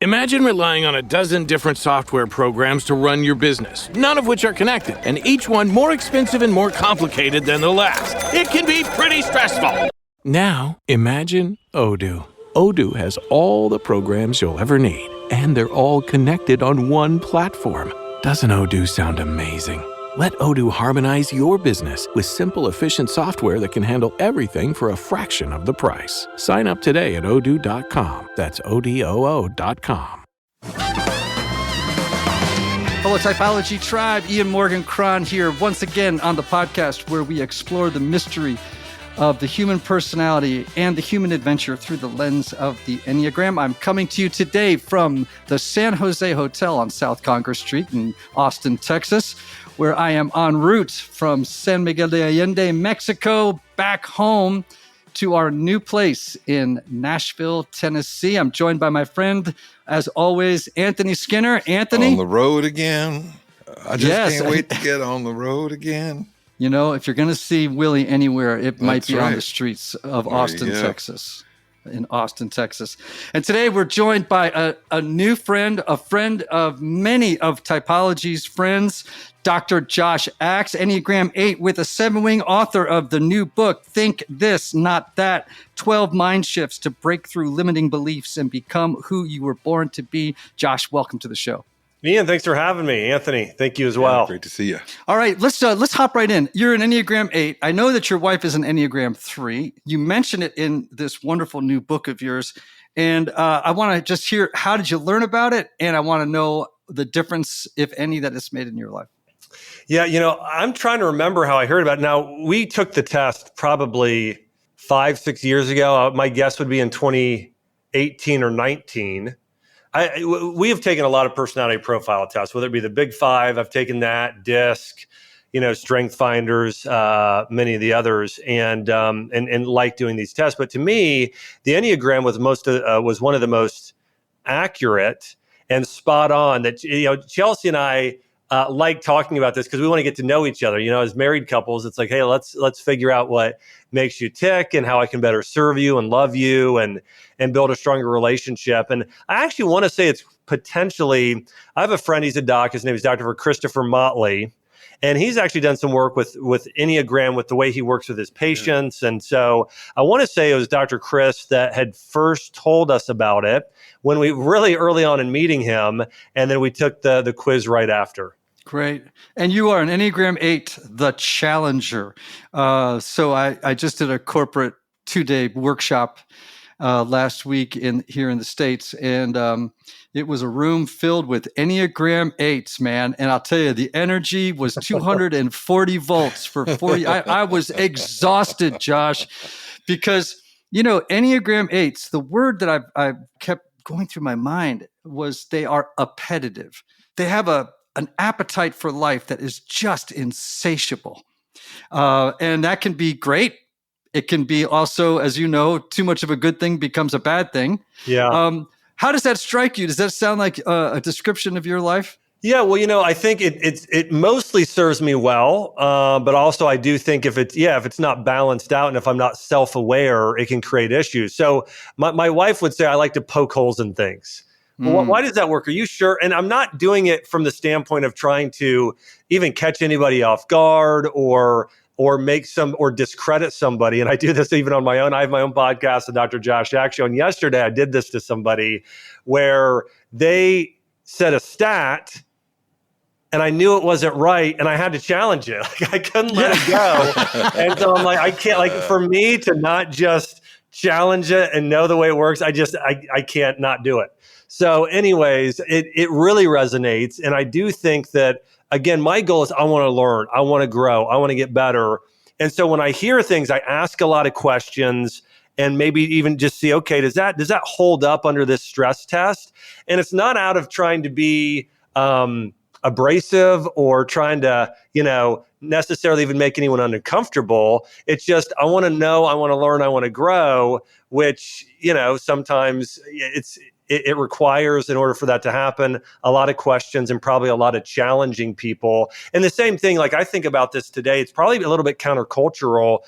Imagine relying on a dozen different software programs to run your business, none of which are connected, and each one more expensive and more complicated than the last. It can be pretty stressful. Now, imagine Odoo. Odoo has all the programs you'll ever need, and they're all connected on one platform. Doesn't Odoo sound amazing? Let Odoo harmonize your business with simple, efficient software that can handle everything for a fraction of the price. Sign up today at odoo.com. That's ODOO.com. Hello, Typology Tribe. Ian Morgan Cron here once again on the podcast where we explore the mystery of the human personality and the human adventure through the lens of the Enneagram. I'm coming to you today from the San Jose Hotel on South Congress Street in Austin, Texas, where I am en route from San Miguel de Allende, Mexico, back home to our new place in Nashville, Tennessee. I'm joined by my friend, as always, Anthony Skinner. Anthony? On the road again. I just can't wait to get on the road again. You know, if you're going to see Willie anywhere, it might be on the streets of Austin, Texas. In Austin, Texas. And today we're joined by a new friend, a friend of many of Typology's friends, Dr. Josh Axe, Enneagram 8 with a 7-wing, author of the new book, Think This, Not That, 12 Mind Shifts to Break Through Limiting Beliefs and Become Who You Were Born to Be. Josh, welcome to the show. Ian, thanks for having me. Anthony, thank you as well. Great to see you. All right, let's hop right in. You're an Enneagram 8. I know that your wife is an Enneagram 3. You mentioned it in this wonderful new book of yours. And I want to just hear, how did you learn about it? And I want to know the difference, if any, that it's made in your life. Yeah, I'm trying to remember how I heard about it. Now, we took the test probably 5-6 years ago. My guess would be in 2018 or 19. We have taken a lot of personality profile tests, whether it be the Big Five. I've taken that, DISC, Strength Finders, many of the others, and like doing these tests. But to me, the Enneagram was one of the most accurate and spot on. That Chelsea and I like talking about this because we want to get to know each other. As married couples, it's like, hey, let's figure out what makes you tick and how I can better serve you and love you and build a stronger relationship. And I actually want to say it's potentially, I have a friend, he's a doc, his name is Dr. Christopher Motley, and he's actually done some work with Enneagram, with the way he works with his patients. And so I want to say it was Dr. Chris that had first told us about it when we really early on in meeting him, and then we took the quiz right after. Great. And you are an Enneagram 8, the Challenger. So I just did a corporate 2-day workshop last week here in the States. And it was a room filled with Enneagram 8s, man. And I'll tell you, the energy was 240 volts for 40. I was exhausted, Josh, because, Enneagram 8s, the word that I've kept going through my mind was they are appetitive. They have an appetite for life that is just insatiable. And that can be great. It can be also, as you know, too much of a good thing becomes a bad thing. Yeah. How does that strike you? Does that sound like a description of your life? Yeah, well, I think it mostly serves me well, but also I do think if it's not balanced out and if I'm not self-aware, it can create issues. So my wife would say I like to poke holes in things. Well, why does that work? Are you sure? And I'm not doing it from the standpoint of trying to even catch anybody off guard or make or discredit somebody. And I do this even on my own. I have my own podcast, the Dr. Josh Axe Show. And yesterday I did this to somebody where they said a stat and I knew it wasn't right, and I had to challenge it. I couldn't let it go. And so I'm like, I can't, for me to not just challenge it and know the way it works, I can't not do it. So anyways, it really resonates. And I do think that, again, my goal is I want to learn, I want to grow, I want to get better. And so when I hear things, I ask a lot of questions and maybe even just see, okay, does that hold up under this stress test? And it's not out of trying to be abrasive or trying to, necessarily even make anyone uncomfortable. It's just, I want to know, I want to learn, I want to grow, which, sometimes it requires, in order for that to happen, a lot of questions and probably a lot of challenging people. And the same thing, like I think about this today, it's probably a little bit countercultural.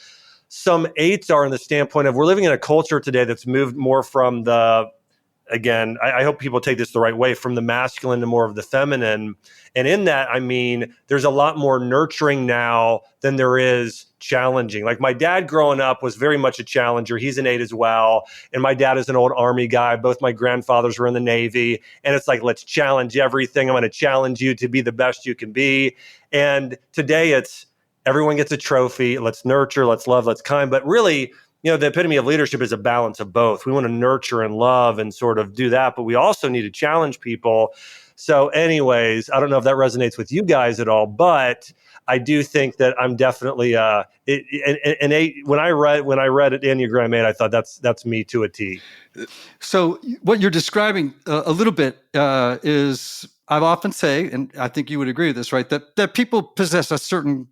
Some 8s are in the standpoint of we're living in a culture today that's moved more from the again, I hope people take this the right way, from the masculine to more of the feminine. And in that, I mean, there's a lot more nurturing now than there is challenging. Like my dad growing up was very much a challenger. He's an 8 as well. And my dad is an old Army guy. Both my grandfathers were in the Navy. And it's like, let's challenge everything. I'm going to challenge you to be the best you can be. And today it's everyone gets a trophy. Let's nurture, let's love, let's kind. But really, the epitome of leadership is a balance of both. We want to nurture and love and sort of do that, but we also need to challenge people. So anyways, I don't know if that resonates with you guys at all, but I do think that I'm definitely an 8. When I read it, Enneagram 8, I thought that's me to a T. So what you're describing a little bit is, I often say, and I think you would agree with this, right? That people possess a certain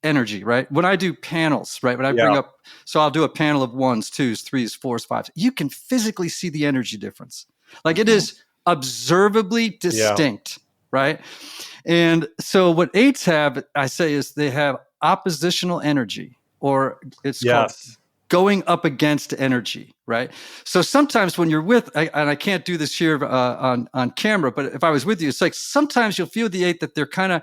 energy, right? When I do panels, right? When I bring up, so I'll do a panel of 1s, 2s, 3s, 4s, 5s. You can physically see the energy difference. Like it is observably distinct, right? And so what 8s have, I say, is they have oppositional energy, or it's called going up against energy, right? So sometimes when you're with, and I can't do this here on camera, but if I was with you, it's like sometimes you'll feel the 8 that they're kind of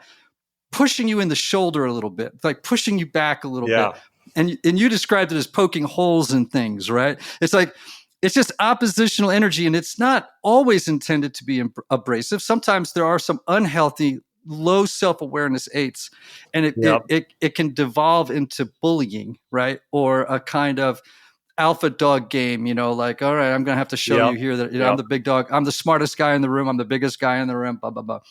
pushing you in the shoulder a little bit, like pushing you back a little bit. And you described it as poking holes in things, right? It's like, it's just oppositional energy, and it's not always intended to be abrasive. Sometimes there are some unhealthy, low self-awareness 8s, and it can devolve into bullying, right? Or a kind of alpha dog game, like, all right, I'm going to have to show you here that I'm the big dog. I'm the smartest guy in the room. I'm the biggest guy in the room, blah, blah, blah.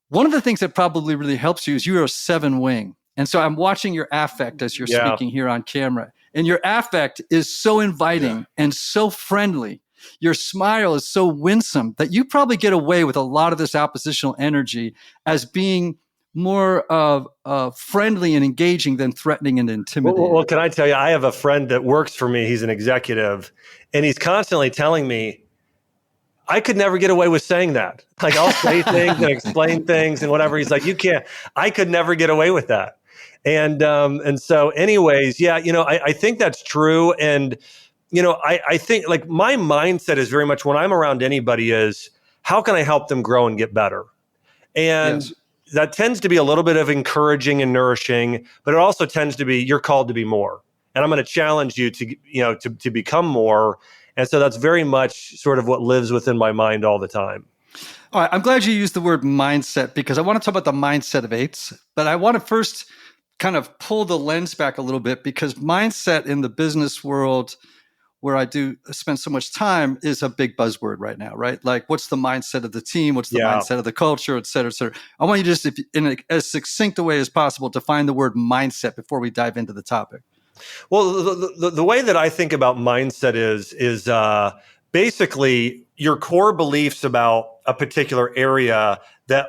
One of the things that probably really helps you is you're a 7 wing. And so I'm watching your affect as you're speaking here on camera. And your affect is so inviting and so friendly. Your smile is so winsome that you probably get away with a lot of this oppositional energy as being more friendly and engaging than threatening and intimidating. Well, can I tell you, I have a friend that works for me. He's an executive, and he's constantly telling me, I could never get away with saying that. Like I'll say things and explain things and whatever. He's like, you can't. I could never get away with that. And so, anyways, I think that's true. And I think like my mindset is very much when I'm around anybody is how can I help them grow and get better? And that tends to be a little bit of encouraging and nourishing, but it also tends to be you're called to be more, and I'm going to challenge you to become more. And so that's very much sort of what lives within my mind all the time. All right. I'm glad you used the word mindset, because I want to talk about the mindset of 8s, but I want to first kind of pull the lens back a little bit, because mindset in the business world, where I do spend so much time, is a big buzzword right now, right? Like, what's the mindset of the team? What's the mindset of the culture, et cetera, et cetera. I want you to just, in as succinct a way as possible, define the word mindset before we dive into the topic. Well, the way that I think about mindset is basically your core beliefs about a particular area that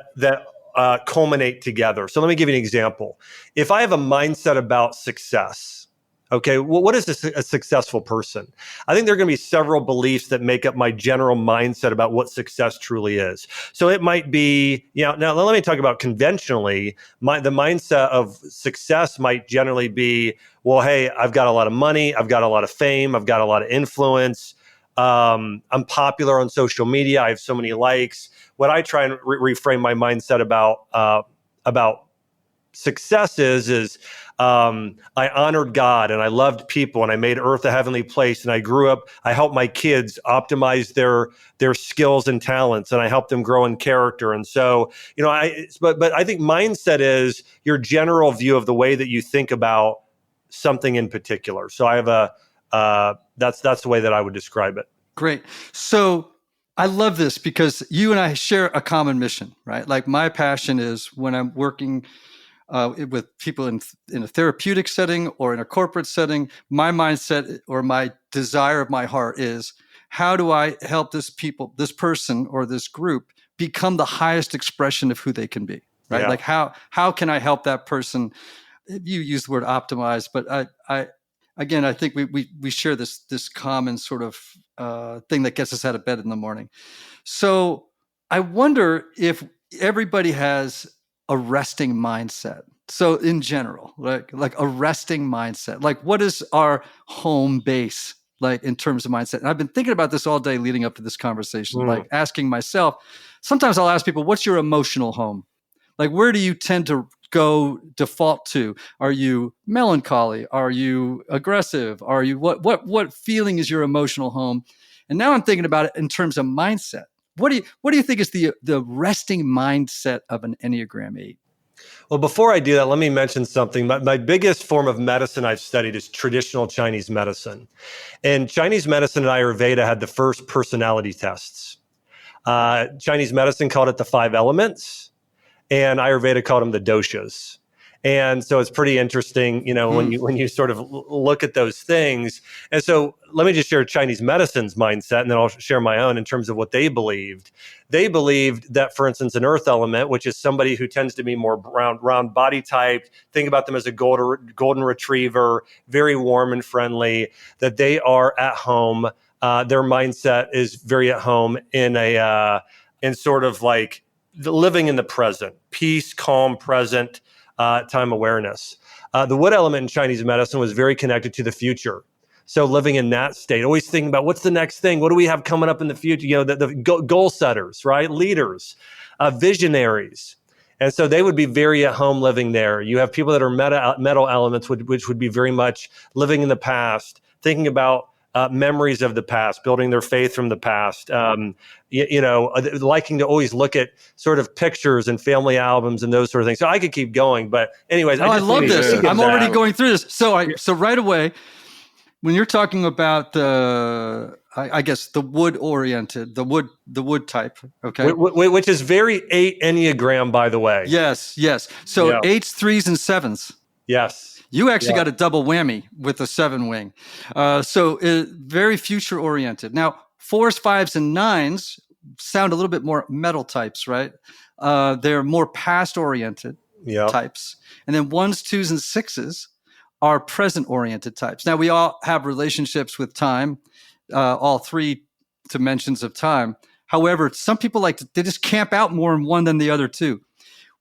culminate together. So let me give you an example. If I have a mindset about success, okay, well, what is a successful person? I think there are going to be several beliefs that make up my general mindset about what success truly is. So it might be, now let me talk about conventionally. The mindset of success might generally be, well, hey, I've got a lot of money, I've got a lot of fame, I've got a lot of influence. I'm popular on social media, I have so many likes. What I try and reframe my mindset about success is I honored God and I loved people and I made earth a heavenly place, and I grew up, I helped my kids optimize their skills and talents, and I helped them grow in character. And so, but I think mindset is your general view of the way that you think about something in particular. So I have that's the way that I would describe it. Great. So I love this because you and I share a common mission, right? Like my passion is when I'm working with people in a therapeutic setting or in a corporate setting, my mindset or my desire of my heart is, how do I help this person or this group become the highest expression of who they can be, right? Yeah. Like how can I help that person? You use the word optimize, but I think we share this common sort of thing that gets us out of bed in the morning. So I wonder if everybody has a resting mindset. So in general, like a resting mindset, like what is our home base like in terms of mindset. And I've been thinking about this all day leading up to this conversation, like asking myself, sometimes I'll ask people, what's your emotional home? Like, where do you tend to go default to? Are you melancholy? Are you aggressive? Are you what feeling is your emotional home? And now I'm thinking about it in terms of mindset. What do you think is the resting mindset of an Enneagram 8? Well, before I do that, let me mention something. My biggest form of medicine I've studied is traditional Chinese medicine. And Chinese medicine and Ayurveda had the first personality tests. Chinese medicine called it the 5 elements, and Ayurveda called them the doshas. And so it's pretty interesting, when you sort of look at those things. And so let me just share Chinese medicine's mindset, and then I'll share my own in terms of what they believed. They believed that, for instance, an earth element, which is somebody who tends to be more round body type, think about them as a golden retriever, very warm and friendly, that they are at home. Their mindset is very at home in sort of like living in the present, peace, calm, present, time awareness. The wood element in Chinese medicine was very connected to the future. So living in that state, always thinking about what's the next thing? What do we have coming up in the future? The goal setters, right? Leaders, visionaries. And so they would be very at home living there. You have people that are metal elements, which would be very much living in the past, thinking about memories of the past, building their faith from the past, liking to always look at sort of pictures and family albums and those sort of things. So I could keep going, but anyways. I love this. I'm already going through this. So right away, when you're talking about I guess the wood oriented, the wood type, okay, which is very 8 Enneagram, by the way. Yes. So 8s, 3s, and 7s. Yes. You actually got a double whammy with the 7 wing. So very future oriented. Now, 4s, 5s, and 9s sound a little bit more metal types, right? They're more past oriented types. And then 1s, 2s, and 6s are present oriented types. Now, we all have relationships with time, all 3 dimensions of time. However, some people they just camp out more in one than the other 2,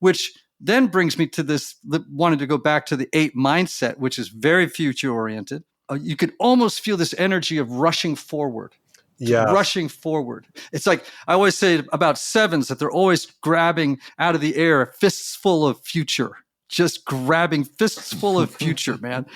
which then brings me to this, wanted to go back to the 8 mindset, which is very future oriented. You could almost feel this energy of rushing forward. Yeah. Rushing forward. It's like I always say about 7s that they're always grabbing out of the air fists full of future. Just grabbing fists full of future, man.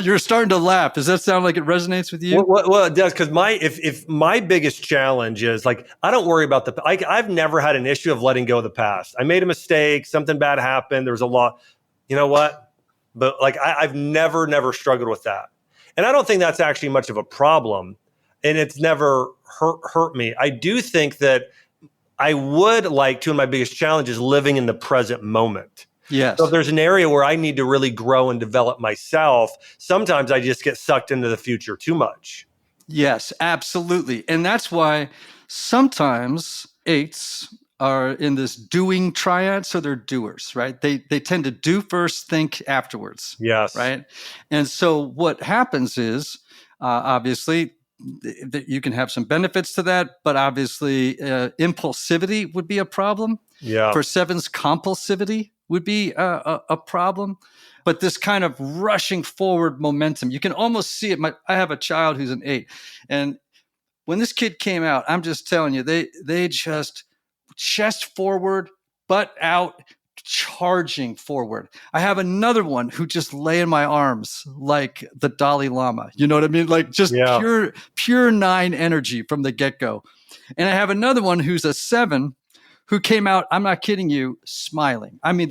You're starting to laugh. Does that sound like it resonates with you? Well, it does, because if my biggest challenge is I don't worry about I've never had an issue of letting go of the past. I made a mistake, something bad happened, there was a lot, you know what? But I've never struggled with that. And I don't think that's actually much of a problem, and it's never hurt me. I do think that I would like to, and my biggest challenge is living in the present moment. Yes. So if there's an area where I need to really grow and develop myself, sometimes I just get sucked into the future too much. Yes, absolutely. And that's why sometimes 8s are in this doing triad. So they're doers, right? They tend to do first, think afterwards. Yes. Right. And so what happens is, obviously, you can have some benefits to that, but obviously impulsivity would be a problem. Yeah. For 7s, compulsivity would be a problem. But this kind of rushing forward momentum, you can almost see it. I have a child who's an 8. And when this kid came out, I'm just telling you, they just chest forward, butt out, charging forward. I have another one who just lay in my arms like the Dalai Lama. You know what I mean? Like just pure 9 energy from the get-go. And I have another one who's a 7 who came out, I'm not kidding you, smiling. I mean,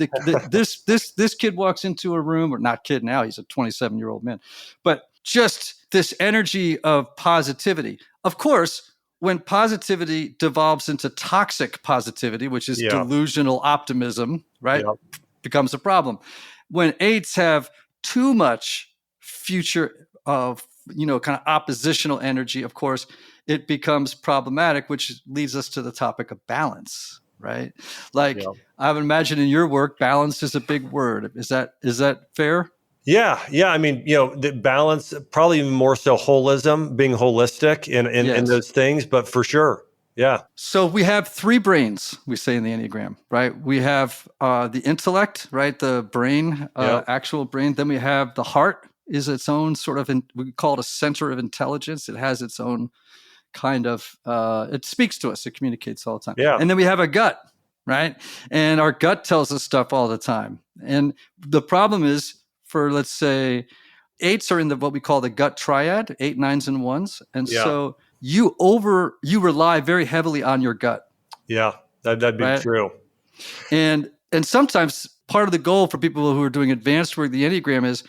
this kid walks into a room, or not kid now, he's a 27-year-old man, but just this energy of positivity. Of course, when positivity devolves into toxic positivity, which is delusional optimism, right, becomes a problem. When 8s have too much future of, kind of oppositional energy, of course, it becomes problematic, which leads us to the topic of balance. Right? I would imagine in your work, balance is a big word. Is that fair? Yeah. I mean, the balance, probably even more so holism, being holistic in those things, but for sure. Yeah. So we have 3 brains, we say in the Enneagram, right? We have the intellect, right? The brain, actual brain. Then we have the heart, is its own sort of, we call it a center of intelligence. It has its own kind of, it speaks to us. It communicates all the time. Yeah. And then we have a gut, right? And our gut tells us stuff all the time. And the problem is for, let's say, 8s are in what we call the gut triad, 8, 9s, and 1s. And so you rely very heavily on your gut. Yeah, that'd be right? true. And sometimes part of the goal for people who are doing advanced work, the Enneagram, is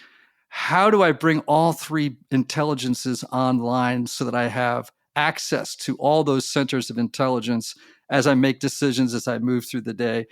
how do I bring all 3 intelligences online so that I have access to all those centers of intelligence as I make decisions, as I move through the day,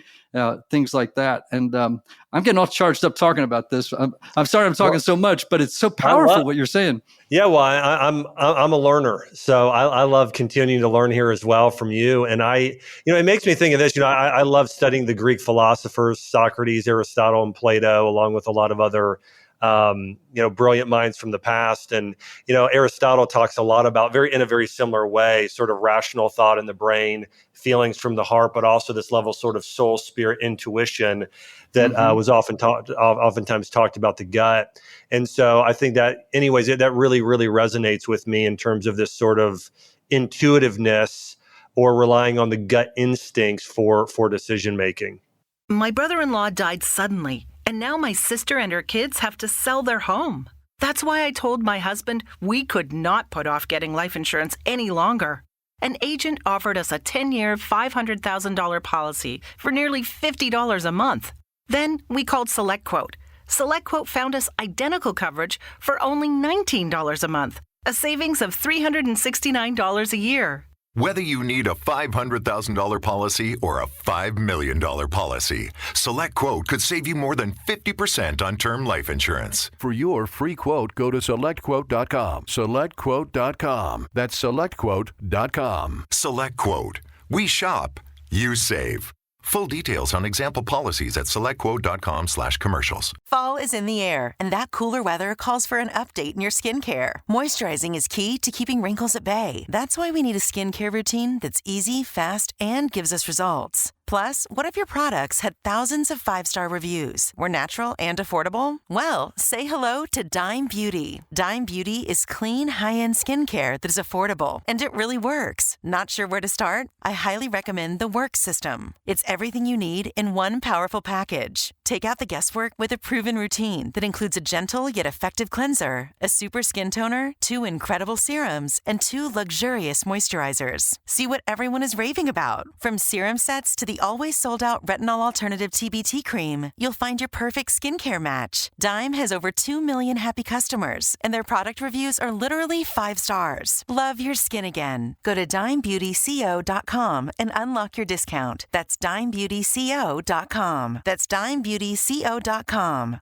things like that. And I'm getting all charged up talking about this. I'm sorry I'm talking so much, but it's so powerful what you're saying. Yeah, well, I'm a learner, so I love continuing to learn here as well from you. And it makes me think of this. I love studying the Greek philosophers, Socrates, Aristotle, and Plato, along with a lot of other brilliant minds from the past. And Aristotle talks a lot about in a very similar way, sort of rational thought in the brain, feelings from the heart, but also this level sort of soul, spirit, intuition that was oftentimes talked about the gut. And so I think that, anyways, that really, really resonates with me in terms of this sort of intuitiveness or relying on the gut instincts for decision making. My brother-in-law died suddenly, and now my sister and her kids have to sell their home. That's why I told my husband we could not put off getting life insurance any longer. An agent offered us a 10-year, $500,000 policy for nearly $50 a month. Then we called SelectQuote. SelectQuote found us identical coverage for only $19 a month, a savings of $369 a year. Whether you need a $500,000 policy or a $5 million policy, SelectQuote could save you more than 50% on term life insurance. For your free quote, go to SelectQuote.com. SelectQuote.com. That's SelectQuote.com. SelectQuote. We shop. You save. Full details on example policies at SelectQuote.com/commercials. Fall is in the air, and that cooler weather calls for an update in your skincare. Moisturizing is key to keeping wrinkles at bay. That's why we need a skincare routine that's easy, fast, and gives us results. Plus, what if your products had thousands of 5-star reviews, were natural and affordable? Well, say hello to Dime Beauty. Dime Beauty is clean, high-end skincare that is affordable, and it really works. Not sure where to start? I highly recommend the Work System. It's everything you need in one powerful package. Take out the guesswork with a proven routine that includes a gentle yet effective cleanser, a super skin toner, 2 incredible serums, and 2 luxurious moisturizers. See what everyone is raving about. From serum sets to the always sold-out retinol alternative TBT cream, you'll find your perfect skincare match. Dime has over 2 million happy customers, and their product reviews are literally 5 stars. Love your skin again. Go to dimebeautyco.com and unlock your discount. That's dimebeautyco.com. That's dimebeautyco.com.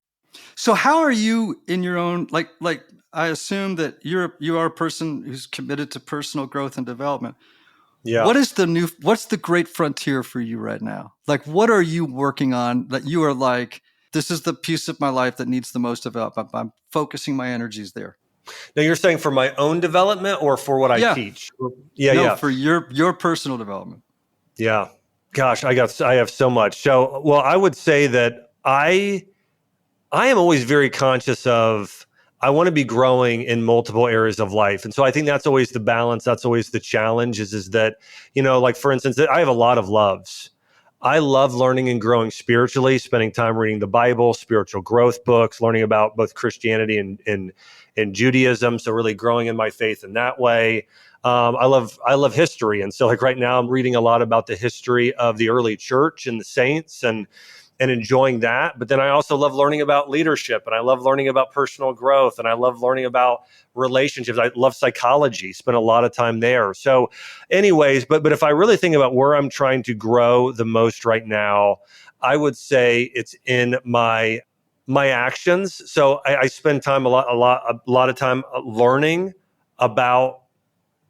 So how are you in your own, like I assume that you are a person who's committed to personal growth and development. Yeah. What's the great frontier for you right now? Like, what are you working on that you are like, this is the piece of my life that needs the most development. I'm focusing my energies there. Now, you're saying for my own development or for what I teach? For your personal development. Yeah. Gosh, I have so much. So, well, I would say that I am always very conscious of, I want to be growing in multiple areas of life. And so I think that's always the balance. That's always the challenge is that, like for instance, I have a lot of loves. I love learning and growing spiritually, spending time reading the Bible, spiritual growth books, learning about both Christianity and Judaism. So really growing in my faith in that way. I love history. And so like right now I'm reading a lot about the history of the early church and the saints and enjoying that. But then I also love learning about leadership, and I love learning about personal growth, and I love learning about relationships. I love psychology, spend a lot of time there. So anyways, but if I really think about where I'm trying to grow the most right now, I would say it's in my actions. So I spend time a lot of time learning about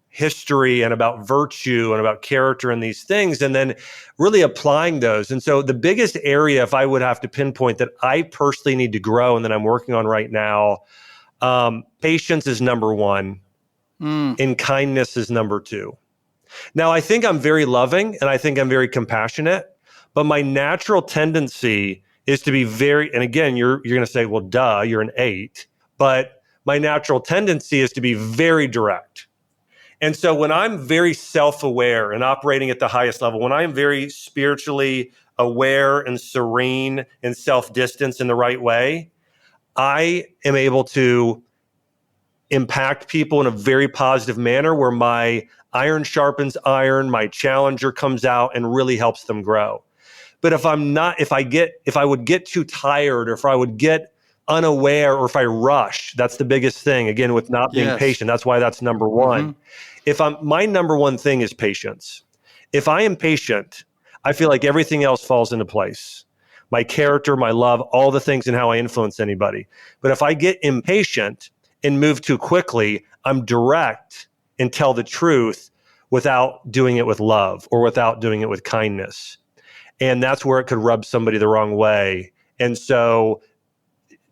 history and about virtue and about character and these things, and then really applying those. And so the biggest area, if I would have to pinpoint that I personally need to grow and that I'm working on right now, patience is number 1 and kindness is number 2. Now, I think I'm very loving and I think I'm very compassionate, but my natural tendency is to be very, and again, you're going to say, well, duh, you're an 8. but my natural tendency is to be very direct. And so when I'm very self-aware and operating at the highest level, when I am very spiritually aware and serene and self-distance in the right way, I am able to impact people in a very positive manner where my iron sharpens iron, my challenger comes out and really helps them grow. But if I would get too tired, or if I would get unaware, or if I rush, that's the biggest thing, again, with not being patient. That's why that's number one. My number one thing is patience. If I am patient, I feel like everything else falls into place. My character, my love, all the things and how I influence anybody. But if I get impatient and move too quickly, I'm direct and tell the truth without doing it with love or without doing it with kindness. And that's where it could rub somebody the wrong way. And so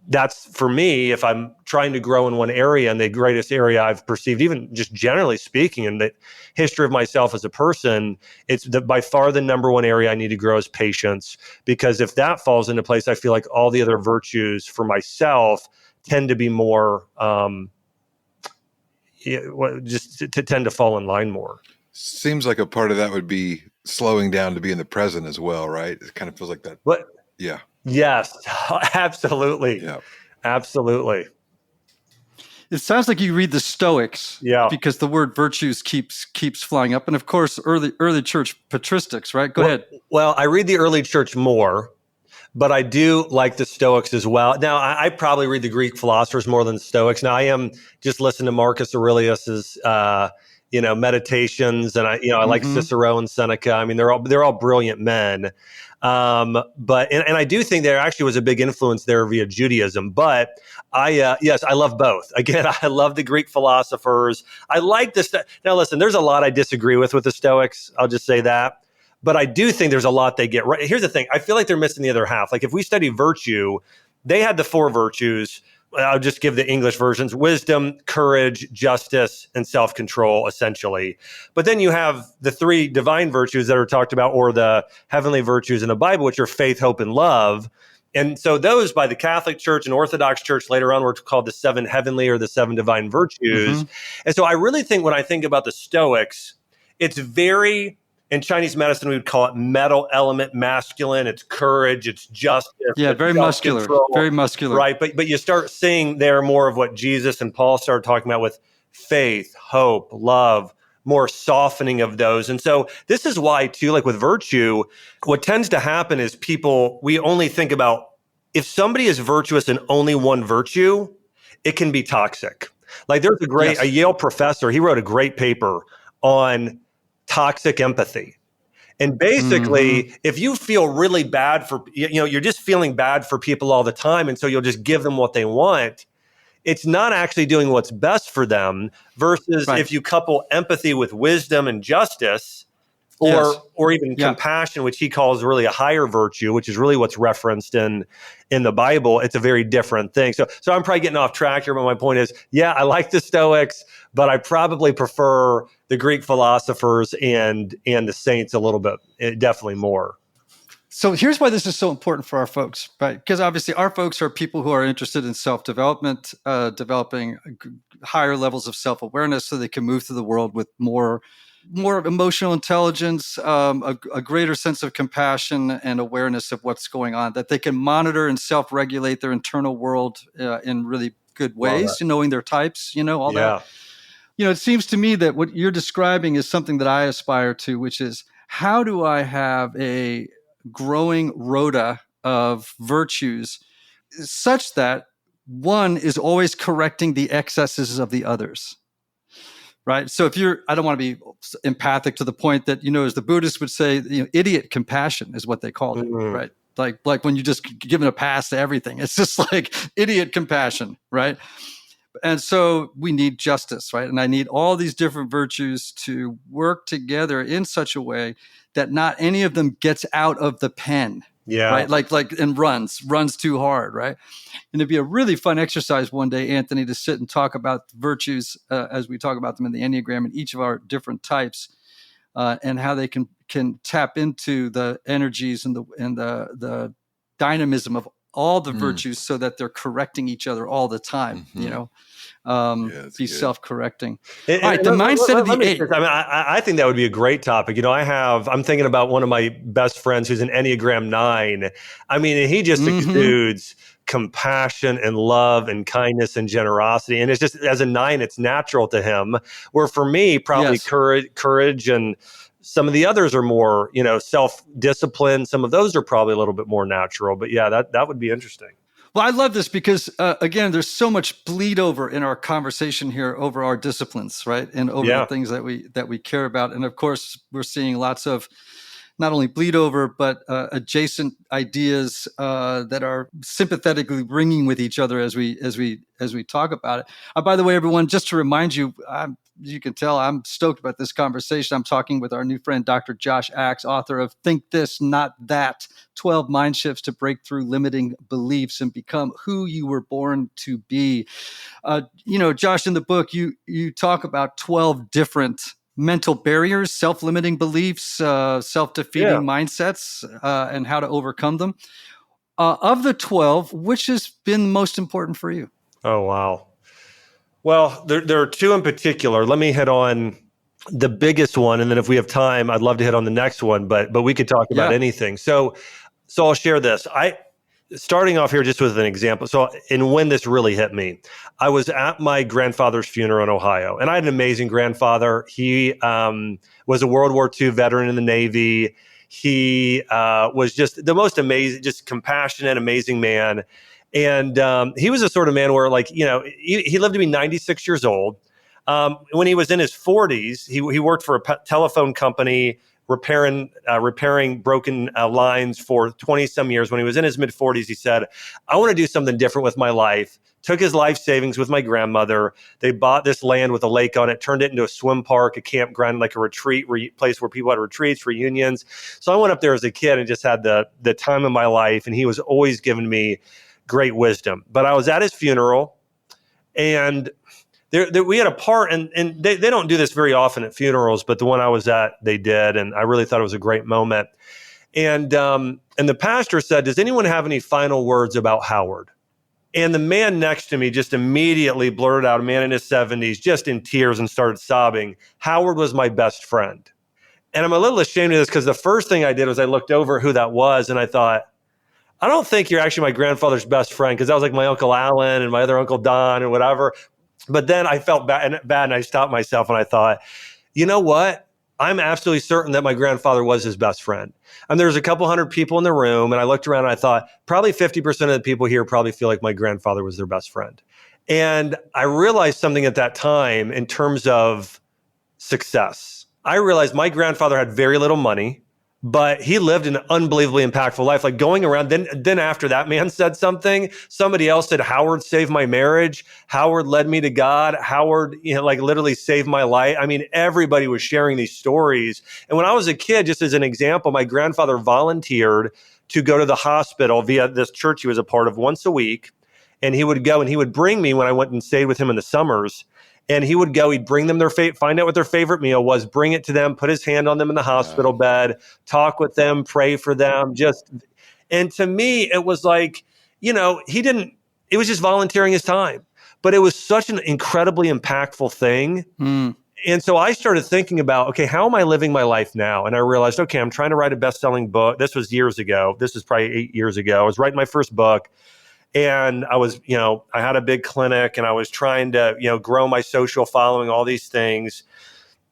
that's, for me, if I'm trying to grow in one area, and the greatest area I've perceived, even just generally speaking, in the history of myself as a person, it's by far the number one area I need to grow is patience. Because if that falls into place, I feel like all the other virtues for myself tend to be more, just to tend to fall in line more. Seems like a part of that would be slowing down to be in the present as well, right? It kind of feels like that. But yeah. Yes, absolutely. Yeah. Absolutely. It sounds like you read the Stoics, because the word virtues keeps flying up, and of course, early church patristics, right? Go ahead. Well, I read the early church more, but I do like the Stoics as well. Now, I probably read the Greek philosophers more than the Stoics. Now, I am just listening to Marcus Aurelius's, meditations, and I like Cicero and Seneca. I mean, they're all brilliant men. But I do think there actually was a big influence there via Judaism. But I love both. Again, I love the Greek philosophers. I like this. Now, listen, there's a lot I disagree with the Stoics. I'll just say that. But I do think there's a lot they get right. Here's the thing. I feel like they're missing the other half. Like if we study virtue, they had the 4 virtues. I'll just give the English versions: wisdom, courage, justice, and self-control, essentially. But then you have the 3 divine virtues that are talked about, or the heavenly virtues in the Bible, which are faith, hope, and love. And so those, by the Catholic Church and Orthodox Church later on, were called the 7 heavenly or the 7 divine virtues. And so I really think, when I think about the Stoics, it's very, in Chinese medicine, we would call it metal element masculine. It's courage, it's justice. Yeah, it's very muscular, very muscular. Right, but you start seeing there more of what Jesus and Paul started talking about with faith, hope, love, more softening of those. And so this is why, too, like with virtue, what tends to happen is we only think about, if somebody is virtuous in only one virtue, it can be toxic. Like there's a Yale professor, he wrote a great paper on toxic empathy. And basically, if you feel really bad for, you're just feeling bad for people all the time, and so you'll just give them what they want, it's not actually doing what's best for them, versus if you couple empathy with wisdom and justice, or even compassion, which he calls really a higher virtue, which is really what's referenced in the Bible. It's a very different thing. So I'm probably getting off track here, but my point is, I like the Stoics, but I probably prefer the Greek philosophers and the saints a little bit, definitely more. So here's why this is so important for our folks, right? Because obviously our folks are people who are interested in self-development, developing higher levels of self-awareness so they can move through the world with more emotional intelligence, a greater sense of compassion and awareness of what's going on, that they can monitor and self-regulate their internal world in really good ways, knowing their types, all that. It seems to me that what you're describing is something that I aspire to, which is, how do I have a growing rota of virtues such that one is always correcting the excesses of the others? Right. So I don't want to be empathic to the point that, as the Buddhists would say, idiot compassion is what they called it. Right. Like when you just give a pass to everything, it's just like idiot compassion. Right. And so we need justice. Right. And I need all these different virtues to work together in such a way that not any of them gets out of the pen. Right. And runs too hard. Right. And it'd be a really fun exercise one day, Anthony, to sit and talk about virtues as we talk about them in the Enneagram and each of our different types, and how they can tap into the energies and the dynamism of all the virtues so that they're correcting each other all the time, be good. self-correcting. And, All right, the mindset of the eight. I mean, I think that would be a great topic. I'm thinking about one of my best friends who's an Enneagram 9. I mean, he just exudes compassion and love and kindness and generosity. And it's just, as a 9, it's natural to him. Where for me, probably courage and some of the others are more, self-discipline. Some of those are probably a little bit more natural. But yeah, that would be interesting. Well, I love this because, again, there's so much bleed over in our conversation here over our disciplines, right? And over the things that we care about. And of course, we're seeing lots of not only bleed over, but adjacent ideas that are sympathetically ringing with each other as we talk about it. By the way, everyone, just to remind you, you can tell I'm stoked about this conversation. I'm talking with our new friend, Dr. Josh Axe, author of Think This, Not That, 12 Mind Shifts to Break Through Limiting Beliefs and Become Who You Were Born to Be. Josh, in the book, you talk about 12 different mental barriers, self-limiting beliefs, self-defeating mindsets, and how to overcome them. Of the 12, which has been most important for you? Oh, wow. Well, there are 2 in particular. Let me hit on the biggest one, and then if we have time, I'd love to hit on the next one. But we could talk about anything. So I'll share this. Starting off here just with an example. And when this really hit me, I was at my grandfather's funeral in Ohio, and I had an amazing grandfather. He was a World War II veteran in the Navy. He was just the most amazing, just compassionate, amazing man. And he was a sort of man where, he lived to be 96 years old. When he was in his 40s, he worked for a telephone company, repairing broken lines for 20 some years. When he was in his mid 40s, he said, I want to do something different with my life. Took his life savings with my grandmother. They bought this land with a lake on it, turned it into a swim park, a campground, like a retreat place where people had retreats, reunions. So I went up there as a kid and just had the time of my life. And he was always giving me great wisdom. But I was at his funeral, and we had a part, and they don't do this very often at funerals, but the one I was at, they did, and I really thought it was a great moment. And the pastor said, does anyone have any final words about Howard? And the man next to me just immediately blurted out, a man in his 70s, just in tears, and started sobbing, Howard was my best friend. And I'm a little ashamed of this because the first thing I did was I looked over who that was, and I thought, I don't think you're actually my grandfather's best friend, because that was like my Uncle Alan and my other Uncle Don and whatever. But then I felt bad, and I stopped myself and I thought, you know what? I'm absolutely certain that my grandfather was his best friend. And there's a couple hundred people in the room, and I looked around and I thought, probably 50% of the people here probably feel like my grandfather was their best friend. And I realized something at that time in terms of success. I realized my grandfather had very little money, but he lived an unbelievably impactful life. Like going around, then after that man said something, somebody else said, Howard saved my marriage. Howard led me to God. Howard, literally saved my life. I mean, everybody was sharing these stories. And when I was a kid, just as an example, my grandfather volunteered to go to the hospital via this church he was a part of once a week. And he would go and he would bring me when I went and stayed with him in the summers. And he would go, he'd bring them find out what their favorite meal was, bring it to them, put his hand on them in the hospital bed, talk with them, pray for them. And to me, it was like, it was just volunteering his time, but it was such an incredibly impactful thing. And so I started thinking about, okay, how am I living my life now? And I realized, okay, I'm trying to write a best-selling book. This was years ago. This is probably 8 years ago. I was writing my first book. And I was, I had a big clinic, and I was trying to, grow my social following, all these things.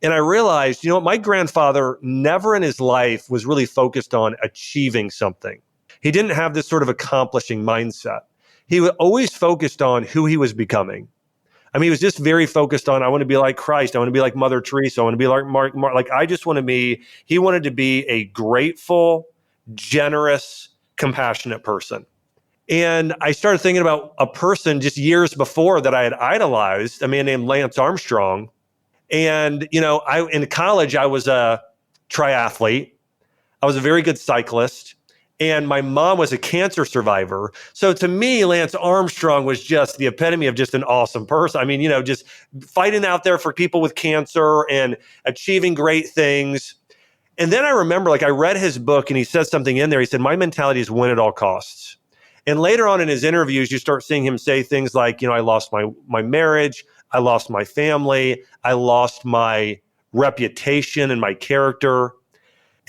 And I realized, my grandfather never in his life was really focused on achieving something. He didn't have this sort of accomplishing mindset. He was always focused on who he was becoming. I mean, he was just very focused on, I want to be like Christ. I want to be like Mother Teresa. I want to be like Mark. I just want to be, he wanted to be a grateful, generous, compassionate person. And I started thinking about a person just years before that I had idolized, a man named Lance Armstrong. And, in college, I was a triathlete. I was a very good cyclist. And my mom was a cancer survivor. So to me, Lance Armstrong was just the epitome of just an awesome person. I mean, just fighting out there for people with cancer and achieving great things. And then I remember, I read his book, and he said something in there. He said, my mentality is win at all costs. And later on in his interviews, you start seeing him say things like, I lost my marriage, I lost my family, I lost my reputation and my character.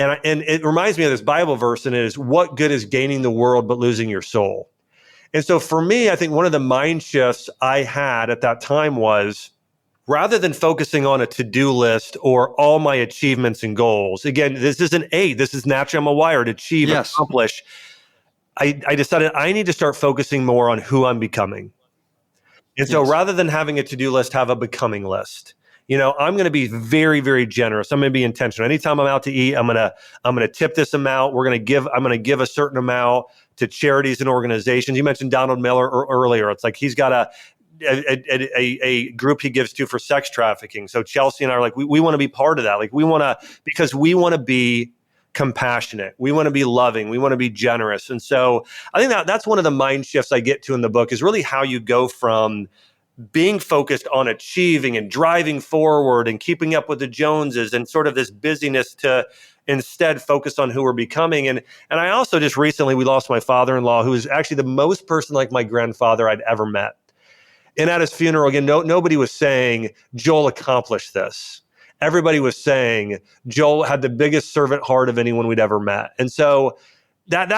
And it reminds me of this Bible verse, and it is, what good is gaining the world but losing your soul? And so for me, I think one of the mind shifts I had at that time was, rather than focusing on a to-do list or all my achievements and goals, again, this is an 8, this is naturally, I'm a wired, achieve, Yes. accomplish. I decided I need to start focusing more on who I'm becoming. And so rather than having a to-do list, have a becoming list. I'm going to be very, very generous. I'm going to be intentional. Anytime I'm out to eat, I'm going to tip this amount. I'm going to give a certain amount to charities and organizations. You mentioned Donald Miller earlier. It's like he's got a group he gives to for sex trafficking. So Chelsea and I are like, we want to be part of that. Like because we want to be compassionate. We want to be loving. We want to be generous. And so I think that's one of the mind shifts I get to in the book, is really how you go from being focused on achieving and driving forward and keeping up with the Joneses and sort of this busyness to instead focus on who we're becoming. And I also just recently, we lost my father-in-law, who is actually the most person like my grandfather I'd ever met. And at his funeral, again, nobody was saying, Joel accomplished this. Everybody was saying, Joel had the biggest servant heart of anyone we'd ever met. And so that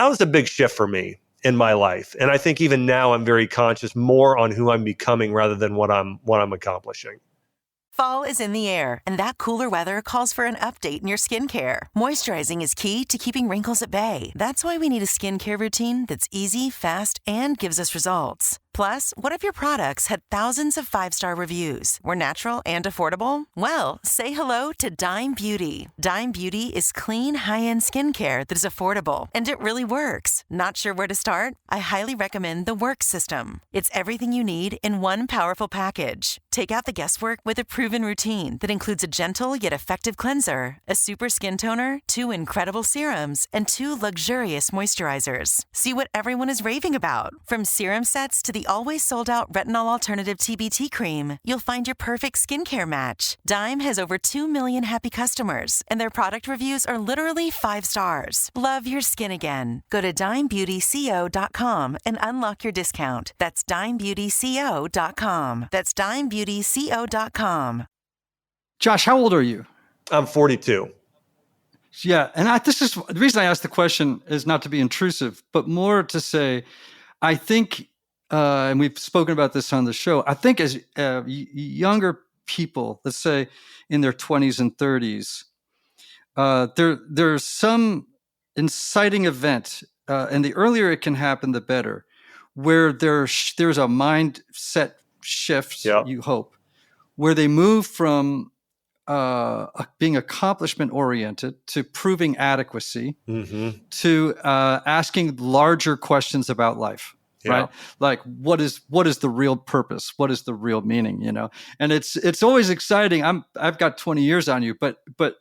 was a big shift for me in my life. And I think even now I'm very conscious more on who I'm becoming rather than what I'm accomplishing. Fall is in the air, and that cooler weather calls for an update in your skincare. Moisturizing is key to keeping wrinkles at bay. That's why we need a skincare routine that's easy, fast, and gives us results. Plus, what if your products had thousands of 5-star reviews, were natural and affordable? Well, say hello to Dime Beauty. Dime Beauty is clean, high-end skincare that is affordable, and it really works. Not sure where to start? I highly recommend the Work System. It's everything you need in one powerful package. Take out the guesswork with a proven routine that includes a gentle yet effective cleanser, a super skin toner, 2 incredible serums, and 2 luxurious moisturizers. See what everyone is raving about. From serum sets to the always sold-out retinol alternative TBT cream, you'll find your perfect skincare match. Dime has over 2 million happy customers, and their product reviews are literally 5 stars. Love your skin again. Go to dimebeautyco.com and unlock your discount. That's dimebeautyco.com. That's dimebeautyco.com. Josh, how old are you? I'm 42. Yeah, and this is the reason I asked the question is not to be intrusive, but more to say, I think, and we've spoken about this on the show, I think as younger people, let's say in their 20s and 30s, there's some inciting event, and the earlier it can happen, the better, where there's a mindset shift, you hope, where they move from being accomplishment oriented to proving adequacy, to asking larger questions about life. Yeah. Right? Like what is the real purpose? What is the real meaning? And it's always exciting. I've got 20 years on you, but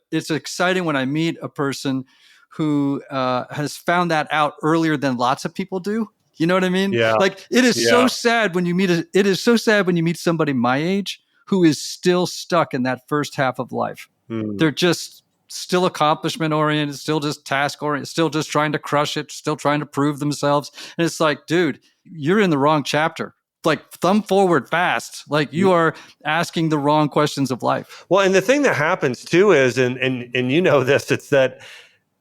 it's exciting when I meet a person who has found that out earlier than lots of people do. You know what I mean? Yeah. Like it is so sad when you meet somebody my age who is still stuck in that first half of life. They're just still accomplishment oriented, still just task oriented, still just trying to crush it, still trying to prove themselves. And it's like, dude, you're in the wrong chapter. Like thumb forward fast. Like you are asking the wrong questions of life. Well, and the thing that happens too is, and you know this, it's that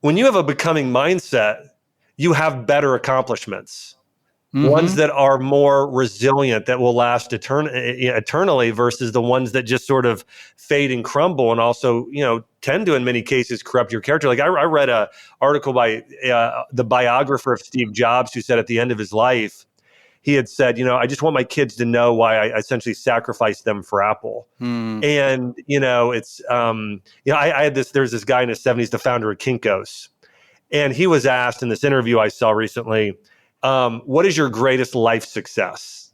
when you have a becoming mindset, you have better accomplishments. Ones that are more resilient, that will last eternally versus the ones that just sort of fade and crumble and also, tend to, in many cases, corrupt your character. Like I read an article by the biographer of Steve Jobs, who said at the end of his life, he had said, I just want my kids to know why I essentially sacrificed them for Apple. And, it's, I had there's this guy in his 70s, the founder of Kinko's. And he was asked in this interview I saw recently, what is your greatest life success?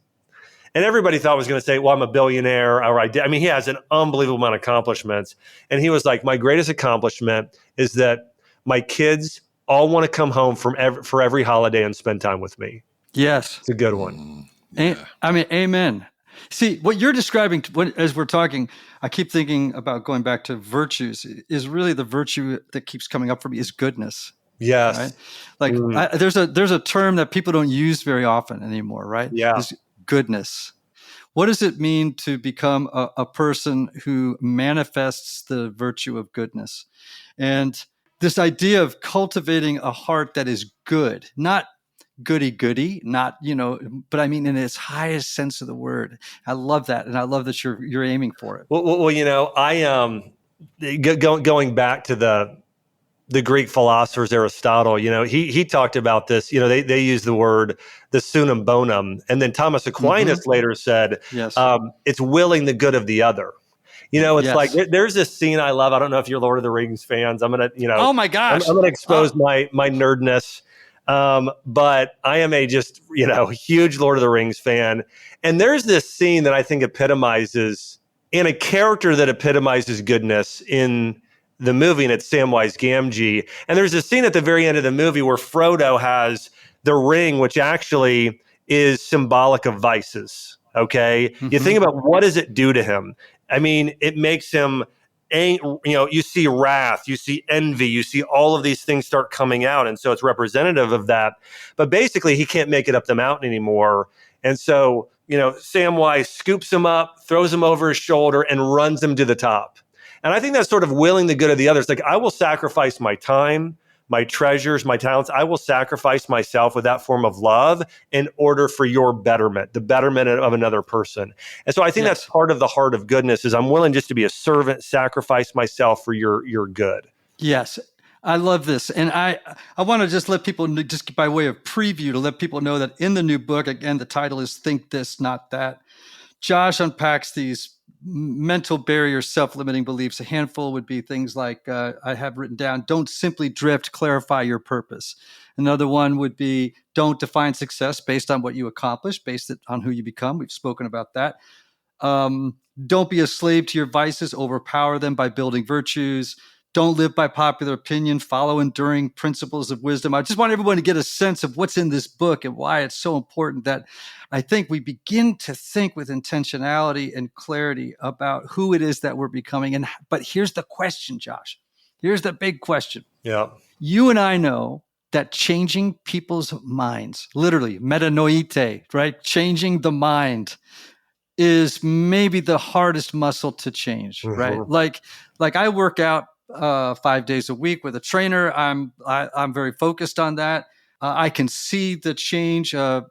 And everybody thought was going to say, well, I'm a billionaire. Or he has an unbelievable amount of accomplishments. And he was like, my greatest accomplishment is that my kids all want to come home for every holiday and spend time with me. Yes. It's a good one. Amen. See, what you're describing as we're talking, I keep thinking about going back to virtues, is really the virtue that keeps coming up for me is goodness. right? Yes. Like Mm. there's a term that people don't use very often anymore, right? Yeah. Is goodness. What does it mean to become a person who manifests the virtue of goodness? And this idea of cultivating a heart that is good, not goody goody, not, but I mean in its highest sense of the word. I love that, and I love that you're aiming for it. Well, I going back to the Greek philosophers, Aristotle, he talked about this. They use the word the sunum bonum, and then Thomas Aquinas later said Yes. it's willing the good of the other. It's like Yes. there's this scene I love. I don't know if you're Lord of the Rings fans. I'm gonna, Oh my I'm gosh. gonna expose my nerdness. But I am a just, huge Lord of the Rings fan. And there's this scene that I think epitomizes, and a character that epitomizes goodness in the movie, and it's Samwise Gamgee. And there's a scene at the very end of the movie where Frodo has the ring, which actually is symbolic of vices. Okay. You think about what does it do to him? I mean, it makes him you see wrath, you see envy, you see all of these things start coming out. And so it's representative of that. But basically, he can't make it up the mountain anymore. And so, Samwise scoops him up, throws him over his shoulder, and runs him to the top. And I think that's sort of willing the good of the others. Like, I will sacrifice my time, my treasures, my talents. I will sacrifice myself with that form of love in order for your betterment, the betterment of another person. And so I think that's part of the heart of goodness is I'm willing just to be a servant, sacrifice myself for your good. Yes. I love this. And I want to just let people know, just by way of preview, to let people know that in the new book, again, the title is Think This, Not That. Josh unpacks these mental barriers, self-limiting beliefs. A handful would be things like, I have written down, don't simply drift, clarify your purpose. Another one would be, don't define success based on what you accomplish, based on who you become. We've spoken about that. Don't be a slave to your vices, overpower them by building virtues. Don't live by popular opinion, follow enduring principles of wisdom. I just want everyone to get a sense of what's in this book and why it's so important that I think we begin to think with intentionality and clarity about who it is that we're becoming. But here's the question, Josh. Here's the big question. Yeah. You and I know that changing people's minds, literally metanoite, right? Changing the mind is maybe the hardest muscle to change, right? Like I work out 5 days a week with a trainer. I'm very focused on that. I can see the change